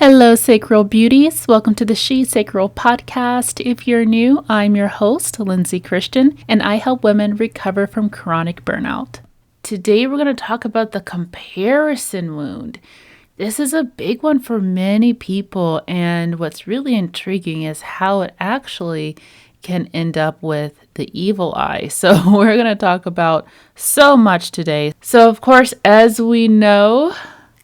Hello, Sacral Beauties. Welcome to the She Sacral podcast. If you're new, I'm your host, Lindsay Christian, and I help women recover from chronic burnout. Today, we're going to talk about the comparison wound. This is a big one for many people, and what's really intriguing is how it actually can end up with the evil eye. So we're going to talk about so much today. So, of course, as we know,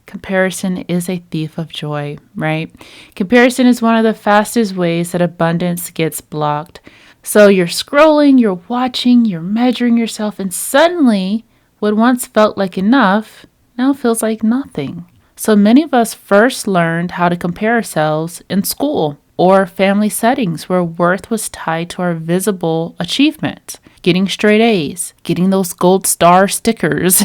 comparison is a thief of joy, right? Comparison is one of the fastest ways that abundance gets blocked. So you're scrolling, you're watching, you're measuring yourself, and suddenly what once felt like enough now feels like nothing. So many of us first learned how to compare ourselves in school or family settings where worth was tied to our visible achievements. Getting straight A's, getting those gold star stickers,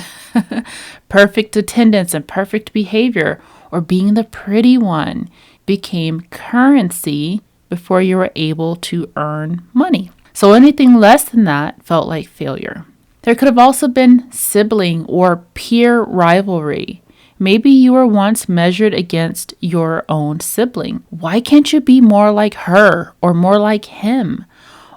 perfect attendance and perfect behavior, or being the pretty one became currency before you were able to earn money. So anything less than that felt like failure. There could have also been sibling or peer rivalry. Maybe you were once measured against your own sibling. Why can't you be more like her or more like him?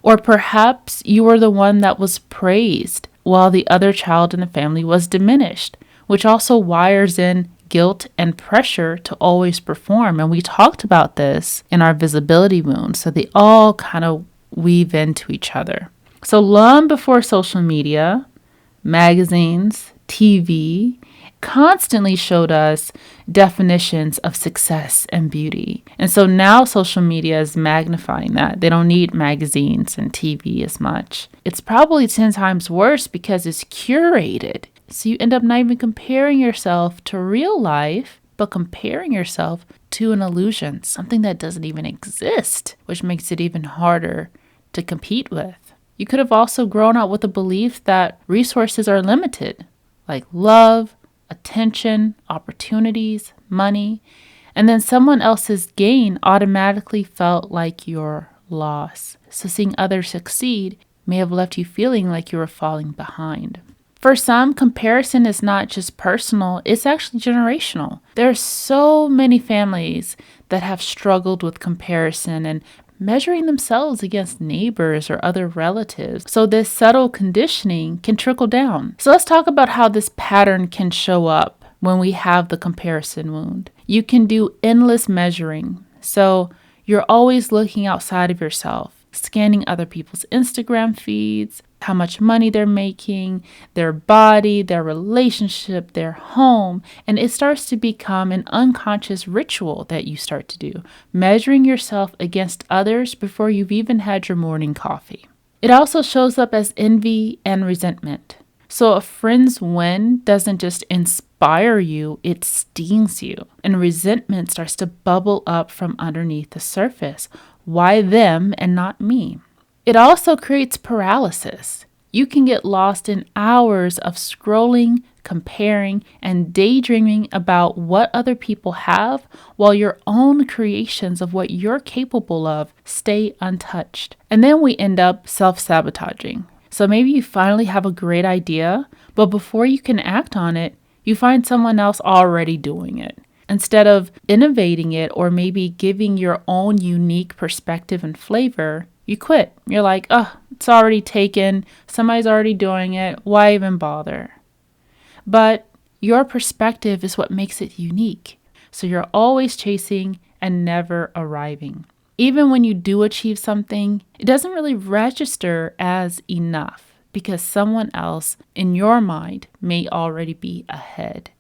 Or perhaps you were the one that was praised while the other child in the family was diminished, which also wires in guilt and pressure to always perform. And we talked about this in our visibility wound. So they all kind of weave into each other. So long before social media, magazines, TV, constantly showed us definitions of success and beauty. And so now social media is magnifying that. They don't need magazines and TV as much. It's probably 10 times worse because it's curated. So you end up not even comparing yourself to real life, but comparing yourself to an illusion, something that doesn't even exist, which makes it even harder to compete with. You could have also grown up with a belief that resources are limited, like love, attention, opportunities, money, and then someone else's gain automatically felt like your loss. So seeing others succeed may have left you feeling like you were falling behind. For some, comparison is not just personal, it's actually generational. There are so many families that have struggled with comparison and measuring themselves against neighbors or other relatives. So this subtle conditioning can trickle down. So let's talk about how this pattern can show up when we have the comparison wound. You can do endless measuring. So you're always looking outside of yourself, scanning other people's Instagram feeds, how much money they're making, their body, their relationship, their home, and it starts to become an unconscious ritual that you start to do, measuring yourself against others before you've even had your morning coffee. It also shows up as envy and resentment. So a friend's win doesn't just inspire you, it stings you, and resentment starts to bubble up from underneath the surface. Why them and not me? It also creates paralysis. You can get lost in hours of scrolling, comparing, and daydreaming about what other people have while your own creations of what you're capable of stay untouched. And then we end up self-sabotaging. So maybe you finally have a great idea, but before you can act on it, you find someone else already doing it. Instead of innovating it or maybe giving your own unique perspective and flavor, you quit. You're like, oh, it's already taken. Somebody's already doing it. Why even bother? But your perspective is what makes it unique. So you're always chasing and never arriving. Even when you do achieve something, it doesn't really register as enough because someone else in your mind may already be ahead.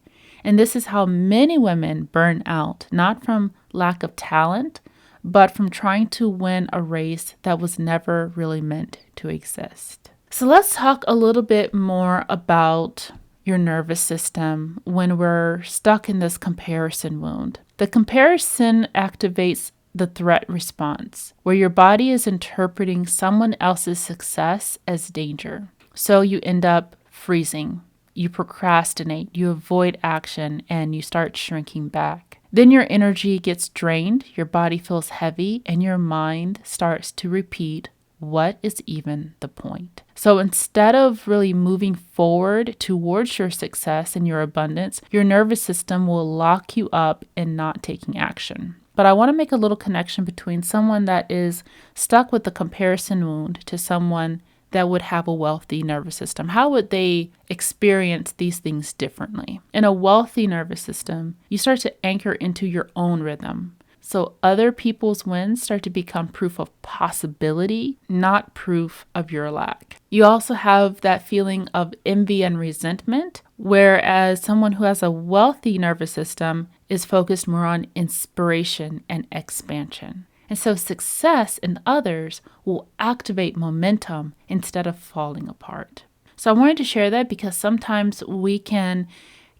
And this is how many women burn out, not from lack of talent, but from trying to win a race that was never really meant to exist. So let's talk a little bit more about your nervous system when we're stuck in this comparison wound. The comparison activates the threat response, where your body is interpreting someone else's success as danger. So you end up freezing. You procrastinate, you avoid action, and you start shrinking back. Then your energy gets drained, your body feels heavy, and your mind starts to repeat, what is even the point? So instead of really moving forward towards your success and your abundance, your nervous system will lock you up in not taking action. But I want to make a little connection between someone that is stuck with the comparison wound to someone that would have a wealthy nervous system. How would they experience these things differently? In a wealthy nervous system, you start to anchor into your own rhythm. So other people's wins start to become proof of possibility, not proof of your lack. You also have that feeling of envy and resentment, whereas someone who has a wealthy nervous system is focused more on inspiration and expansion. And so success in others will activate momentum instead of falling apart. So I wanted to share that because sometimes we can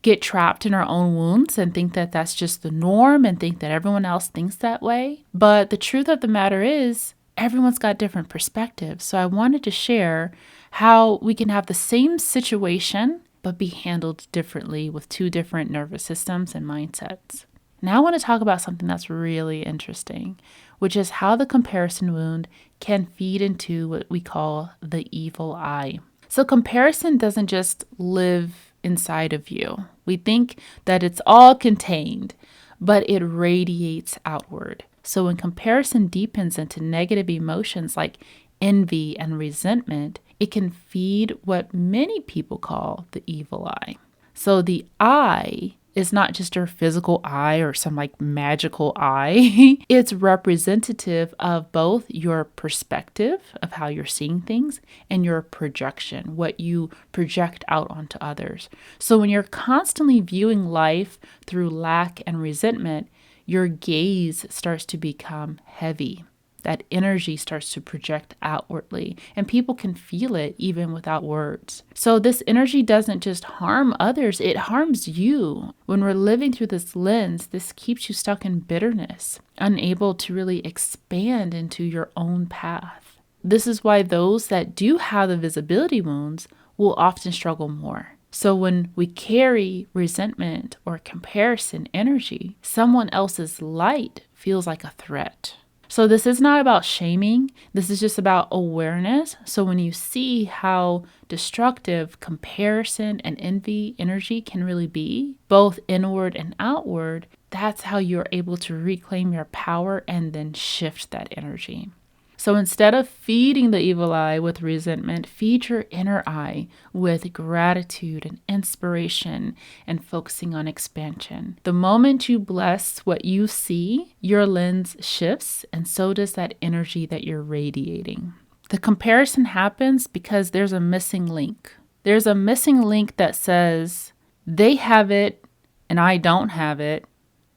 get trapped in our own wounds and think that that's just the norm and think that everyone else thinks that way. But the truth of the matter is, everyone's got different perspectives. So I wanted to share how we can have the same situation but be handled differently with two different nervous systems and mindsets. Now I want to talk about something that's really interesting, which is how the comparison wound can feed into what we call the evil eye. So comparison doesn't just live inside of you. We think that it's all contained, but it radiates outward. So when comparison deepens into negative emotions like envy and resentment, it can feed what many people call the evil eye. So the eye is not just your physical eye or some like magical eye. It's representative of both your perspective of how you're seeing things and your projection, what you project out onto others. So when you're constantly viewing life through lack and resentment, your gaze starts to become heavy. That energy starts to project outwardly, and people can feel it even without words. So this energy doesn't just harm others, it harms you. When we're living through this lens, this keeps you stuck in bitterness, unable to really expand into your own path. This is why those that do have the visibility wounds will often struggle more. So when we carry resentment or comparison energy, someone else's light feels like a threat. So this is not about shaming. This is just about awareness. So when you see how destructive comparison and envy energy can really be, both inward and outward, that's how you're able to reclaim your power and then shift that energy. So instead of feeding the evil eye with resentment, feed your inner eye with gratitude and inspiration and focusing on expansion. The moment you bless what you see, your lens shifts, and so does that energy that you're radiating. The comparison happens because there's a missing link. There's a missing link that says, they have it and I don't have it,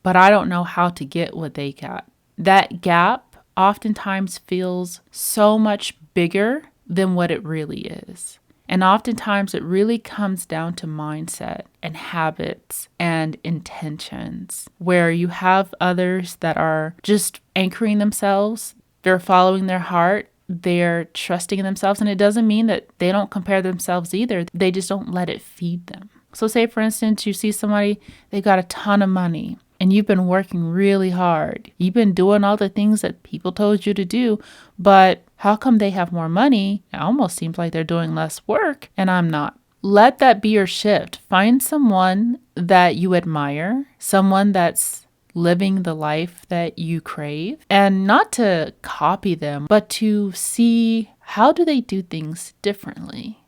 but I don't know how to get what they got. That gap oftentimes feels so much bigger than what it really is. And oftentimes it really comes down to mindset and habits and intentions, where you have others that are just anchoring themselves, they're following their heart, they're trusting in themselves. And it doesn't mean that they don't compare themselves either. They just don't let it feed them. So say, for instance, you see somebody, they got a ton of money. And you've been working really hard. You've been doing all the things that people told you to do, but how come they have more money? It almost seems like they're doing less work, and I'm not. Let that be your shift. Find someone that you admire, someone that's living the life that you crave, and not to copy them, but to see how do they do things differently,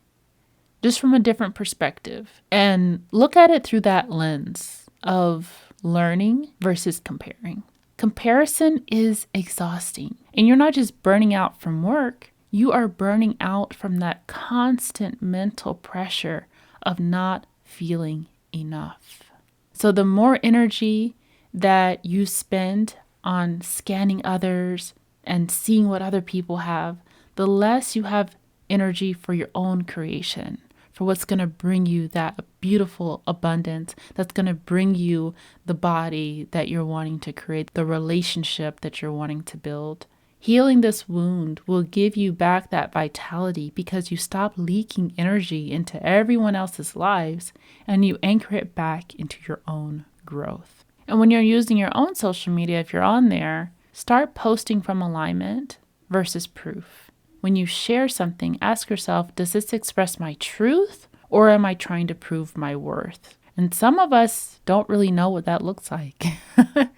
just from a different perspective, and look at it through that lens of learning versus comparing. Comparison is exhausting. And you're not just burning out from work, you are burning out from that constant mental pressure of not feeling enough. So the more energy that you spend on scanning others and seeing what other people have, the less you have energy for your own creation, for what's going to bring you that beautiful abundance, that's going to bring you the body that you're wanting to create, the relationship that you're wanting to build. Healing this wound will give you back that vitality because you stop leaking energy into everyone else's lives and you anchor it back into your own growth. And when you're using your own social media, if you're on there, start posting from alignment versus proof. when you share something, ask yourself, does this express my truth or am I trying to prove my worth? And some of us don't really know what that looks like. But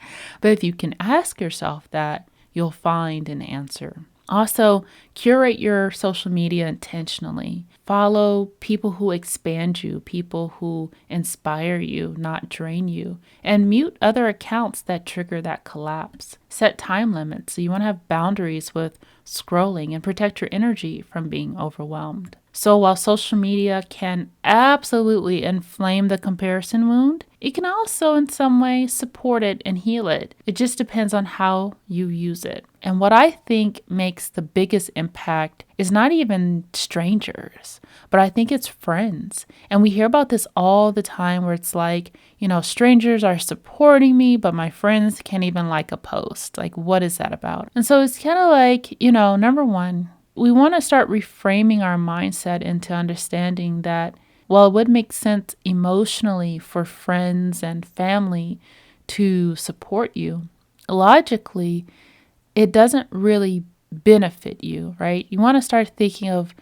if you can ask yourself that, you'll find an answer. Also, curate your social media intentionally. Follow people who expand you, people who inspire you, not drain you, and mute other accounts that trigger that collapse. Set time limits. So you want to have boundaries with scrolling and protect your energy from being overwhelmed. So while social media can absolutely inflame the comparison wound, it can also in some way support it and heal it. It just depends on how you use it. And what I think makes the biggest impact is not even strangers, but I think it's friends. And we hear about this all the time where it's like, strangers are supporting me, but my friends can't even like a post. Like, what is that about? And so it's kind of like, number one, we want to start reframing our mindset into understanding that while it would make sense emotionally for friends and family to support you, logically, it doesn't really benefit you, right? You want to start thinking of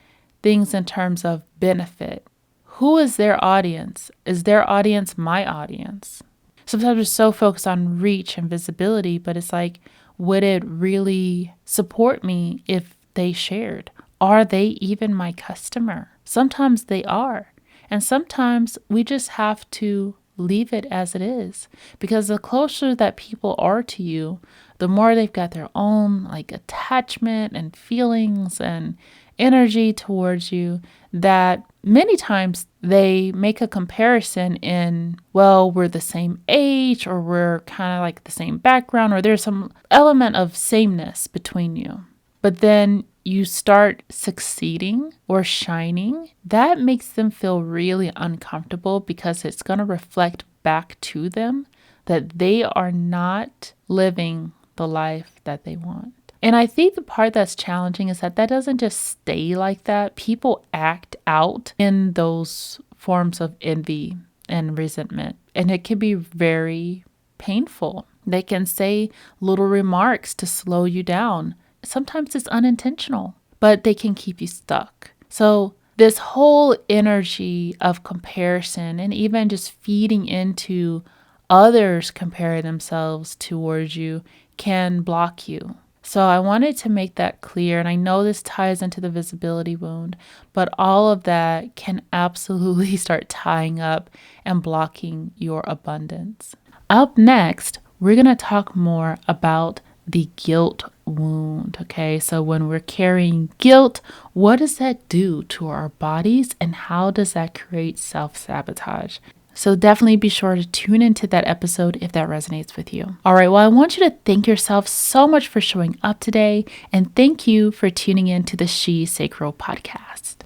things in terms of benefit. Who is their audience? Is their audience my audience? Sometimes we're so focused on reach and visibility, but it's like, would it really support me if they shared? Are they even my customer? Sometimes they are. And sometimes we just have to leave it as it is, because the closer that people are to you, the more they've got their own attachment and feelings and energy towards you, that many times they make a comparison in, well, we're the same age, or we're kind of like the same background, or there's some element of sameness between you. But then you start succeeding or shining, that makes them feel really uncomfortable, because it's going to reflect back to them that they are not living the life that they want. And I think the part that's challenging is that doesn't just stay like that. People act out in those forms of envy and resentment, and it can be very painful. They can say little remarks to slow you down. Sometimes it's unintentional, but they can keep you stuck. So this whole energy of comparison and even just feeding into others comparing themselves towards you can block you. So I wanted to make that clear. And I know this ties into the visibility wound, but all of that can absolutely start tying up and blocking your abundance. Up next, we're going to talk more about the guilt wound. Okay, so when we're carrying guilt, what does that do to our bodies, and how does that create self-sabotage? So definitely be sure to tune into that episode if that resonates with you. All right, well, I want you to thank yourself so much for showing up today, and thank you for tuning in to the She Sacral podcast.